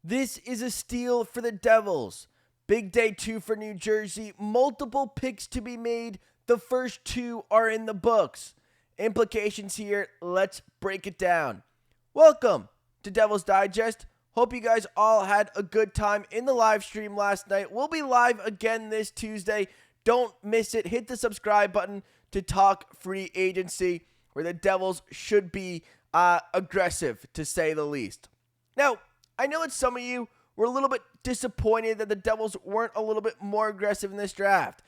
This is a steal for the Devils. Big day 2 for New Jersey. Multiple picks to be made. The first 2 are in the books. Implications here. Let's break it down. Welcome to Devils Digest. Hope you guys all had a good time in the live stream last night. We'll be live again this Tuesday. Don't miss it. Hit the subscribe button to talk free agency, where the Devils should be aggressive, to say the least. Now, I know that some of you were a little bit disappointed that the Devils weren't a little bit more aggressive in this draft.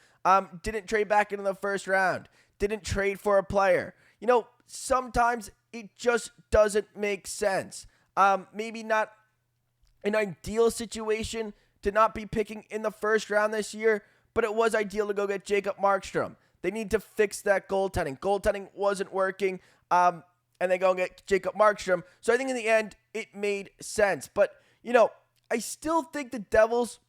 Didn't trade back into the first round. Didn't trade for a player. You know, sometimes it just doesn't make sense. Maybe not an ideal situation to not be picking in the first round this year, but it was ideal to go get Jacob Markstrom. They need to fix that goaltending. Goaltending wasn't working, and they go and get Jacob Markstrom. So I think in the end, it made sense. But, you know, I still think the Devils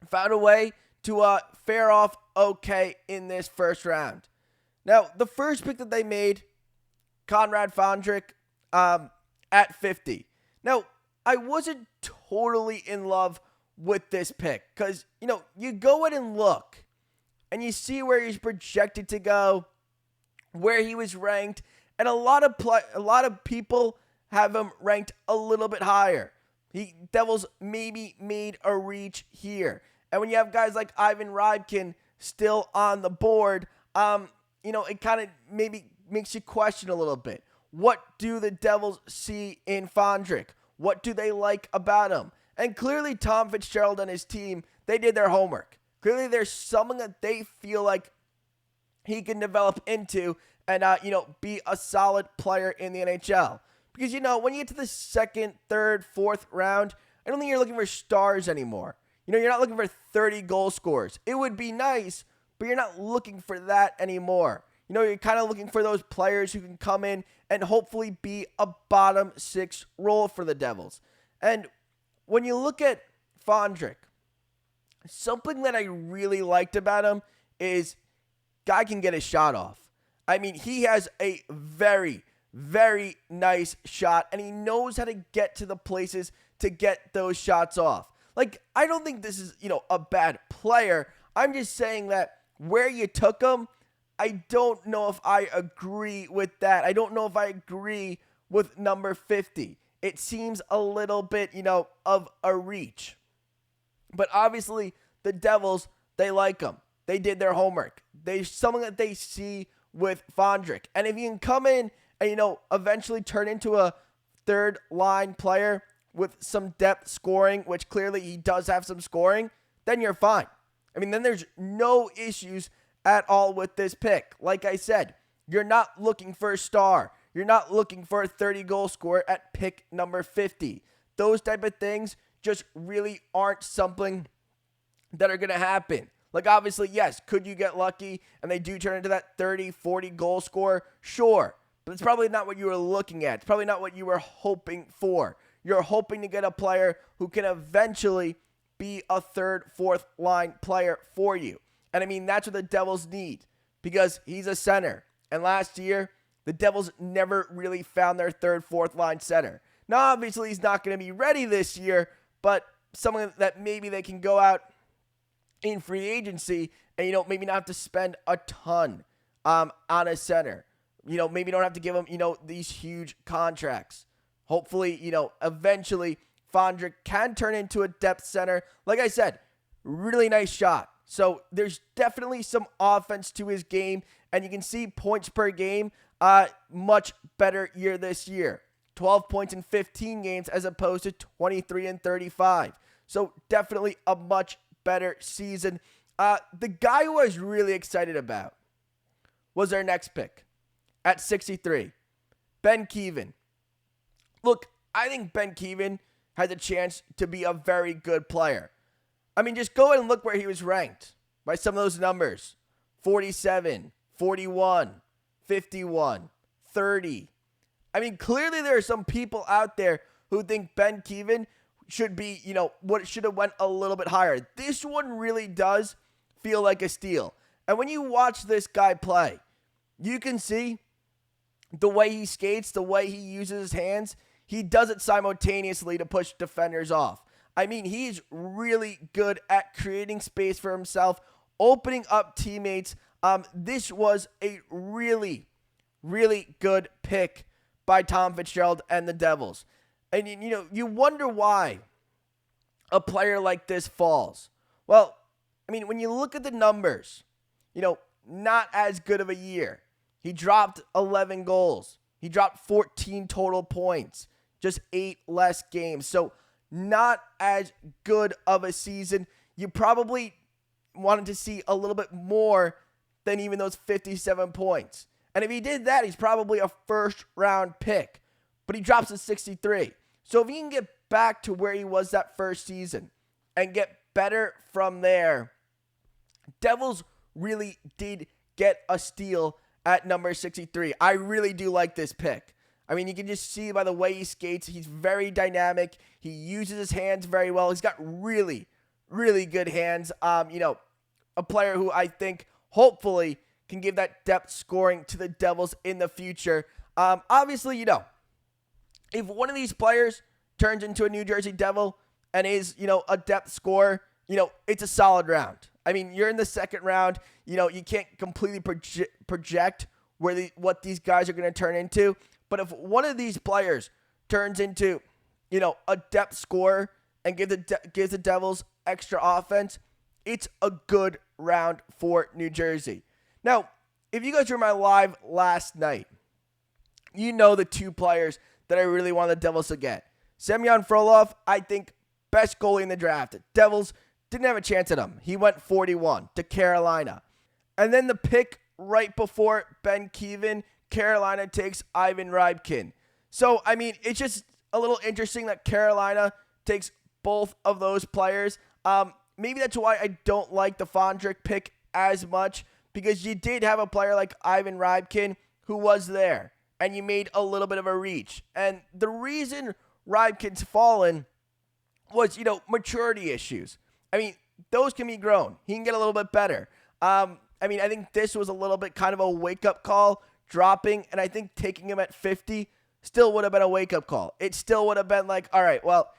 found a way to fare off okay in this first round. Now, the first pick that they made, Conrad Fondrk, at 50. Now, I wasn't totally in love with this pick because, you know, you go in and look and you see where he's projected to go, where he was ranked, and a lot of people have him ranked a little bit higher. Devils maybe made a reach here. And when you have guys like Ivan Rybkin still on the board, you know, it kind of maybe makes you question a little bit. What do the Devils see in Fondrk? What do they like about him? And clearly Tom Fitzgerald and his team, they did their homework. Clearly there's someone that they feel like he can develop into and, you know, be a solid player in the NHL. Because, you know, when you get to the second, third, fourth round, I don't think you're looking for stars anymore. You know, you're not looking for 30 goal scorers. It would be nice, but you're not looking for that anymore. You know, you're kind of looking for those players who can come in and hopefully be a bottom 6 role for the Devils. And when you look at Fondrk, something that I really liked about him is guy can get a shot off. I mean, he has a very, very nice shot, and he knows how to get to the places to get those shots off. Like, I don't think this is, you know, a bad player. I'm just saying that where you took him, I don't know if I agree with that. I don't know if I agree with number 50. It seems a little bit, you know, of a reach. But obviously, the Devils, they like him. They did their homework. There's something that they see with Fondrk. And if you can come in and, you know, eventually turn into a third line player with some depth scoring, which clearly he does have some scoring, then you're fine. I mean, then there's no issues at all with this pick. Like I said, you're not looking for a star. You're not looking for a 30-goal scorer at pick number 50. Those type of things just really aren't something that are going to happen. Like, obviously, yes, could you get lucky and they do turn into that 30, 40 goal scorer? Sure. But it's probably not what you were looking at. It's probably not what you were hoping for. You're hoping to get a player who can eventually be a third, fourth line player for you. And I mean, that's what the Devils need because he's a center. And last year, the Devils never really found their third, fourth line center. Now, obviously, he's not going to be ready this year, but someone that maybe they can go out in free agency and, you know, maybe not have to spend a ton on a center. You know, maybe don't have to give him, you know, these huge contracts. Hopefully, you know, eventually Fondrk can turn into a depth center. Like I said, really nice shot. So there's definitely some offense to his game, and you can see points per game, much better year this year. 12 points in 15 games as opposed to 23 and 35. So definitely a much better season. The guy who I was really excited about was our next pick at 63, Ben Kevan. Look, I think Ben Kevan has a chance to be a very good player. I mean, just go and look where he was ranked by some of those numbers. 47, 41, 51, 30. I mean, clearly there are some people out there who think Ben Kevan should be, you know, what should have went a little bit higher. This one really does feel like a steal. And when you watch this guy play, you can see the way he skates, the way he uses his hands. he does it simultaneously to push defenders off. I mean, he's really good at creating space for himself, opening up teammates. This was a really, really good pick by Tom Fitzgerald and the Devils. And, you wonder why a player like this falls. Well, I mean, when you look at the numbers, not as good of a year. He dropped 11 goals. He dropped 14 total points. Just 8 less games. So not as good of a season. You probably wanted to see a little bit more than even those 57 points. And if he did that, he's probably a first-round pick. But he drops to 63. So if he can get back to where he was that first season and get better from there, Devils really did get a steal at number 63. I really do like this pick. I mean, you can just see by the way he skates, he's very dynamic. He uses his hands very well. He's got really, really good hands. A player who I think hopefully can give that depth scoring to the Devils in the future. Obviously, if one of these players turns into a New Jersey Devil and is, a depth scorer, it's a solid round. I mean, you're in the second round. You can't completely project what these guys are going to turn into. But if one of these players turns into, a depth scorer and gives the Devils extra offense, it's a good round for New Jersey. Now, if you guys were my live last night, the two players that I really want the Devils to get. Semyon Frolov, I think, best goalie in the draft. Devils didn't have a chance at him. He went 41 to Carolina. And then the pick right before Ben Kevan, Carolina takes Ivan Rybkin. So, I mean, it's just a little interesting that Carolina takes both of those players. Maybe that's why I don't like the Fondrk pick as much, because you did have a player like Ivan Rybkin who was there, and you made a little bit of a reach. And the reason Rybkin's fallen was, maturity issues. I mean, those can be grown. He can get a little bit better. I think this was a little bit kind of a wake-up call, dropping, and I think taking him at 50 still would have been a wake-up call. It still would have been like, all right, well,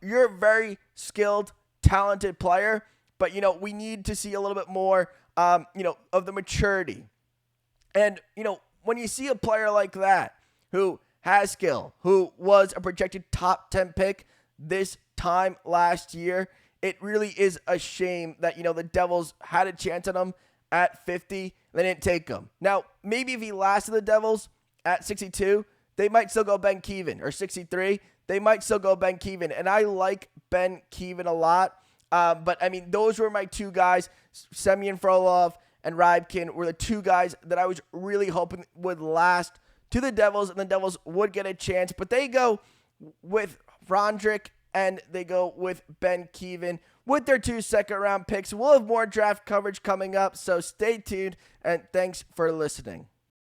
you're a very skilled, talented player, but, we need to see a little bit more, of the maturity. And, when you see a player like that who has skill, who was a projected top 10 pick this time last year, it really is a shame that, the Devils had a chance on him at 50. They didn't take him. Now, maybe if he lasted the Devils at 62, they might still go Ben Kevan, or 63. They might still go Ben Kevan. And I like Ben Kevan a lot. But, I mean, those were my two guys. Semyon Frolov and Rybkin were the two guys that I was really hoping would last to the Devils, and the Devils would get a chance. But they go with Fondrk, and they go with Ben Kevan with their 2 second-round picks. We'll have more draft coverage coming up, so stay tuned, and thanks for listening.